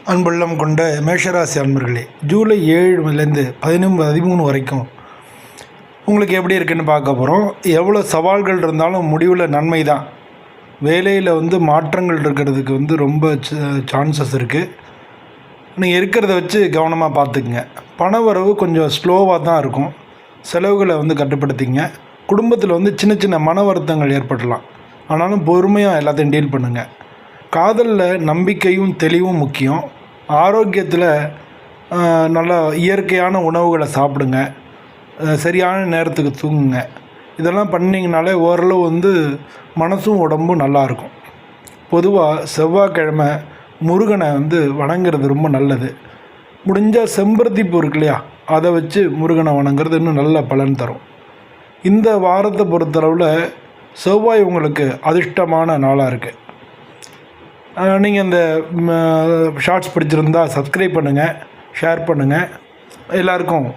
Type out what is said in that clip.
அன்புள்ளம் கொண்ட மேஷராசி அன்பர்களே, ஜூலை 7லேருந்து 13 வரைக்கும் உங்களுக்கு எப்படி இருக்குன்னு பார்க்க போகிறோம். எவ்வளோ சவால்கள் இருந்தாலும் முடிவில் நன்மை தான். வேலையில் மாற்றங்கள் இருக்கிறதுக்கு ரொம்ப சான்சஸ் இருக்குது. நீங்கள் இருக்கிறத வச்சு கவனமாக பார்த்துக்குங்க. பணவரவு கொஞ்சம் ஸ்லோவாக தான் இருக்கும். செலவுகளை கட்டுப்படுத்திங்க. குடும்பத்தில் சின்ன சின்ன மன வருத்தங்கள் ஏற்படலாம். ஆனாலும் பொறுமையாக எல்லாத்தையும் டீல் பண்ணுங்கள். காதலில் நம்பிக்கையும் தெளிவும் முக்கியம். ஆரோக்கியத்தில் நல்லா இயற்கையான உணவுகளை சாப்பிடுங்க. சரியான நேரத்துக்கு தூங்குங்க. இதெல்லாம் பண்ணிங்கனாலே ஓரளவு மனசும் உடம்பும் நல்லாயிருக்கும். பொதுவாக செவ்வாய்க்கிழமை முருகனை வணங்குறது ரொம்ப நல்லது. முடிஞ்சால் செம்பருத்தி பூ இருக்கு இல்லையா, அதை வச்சு முருகனை வணங்குறது இன்னும் நல்ல பலன் தரும். இந்த வாரத்தை பொறுத்தளவில் செவ்வாய் உங்களுக்கு அதிர்ஷ்டமான நாளாக இருக்குது. நீங்கள் இந்த ஷார்ட்ஸ் பிடிச்சிருந்தால் சப்ஸ்கிரைப் பண்ணுங்கள், ஷேர் பண்ணுங்கள். எல்லாருக்கும்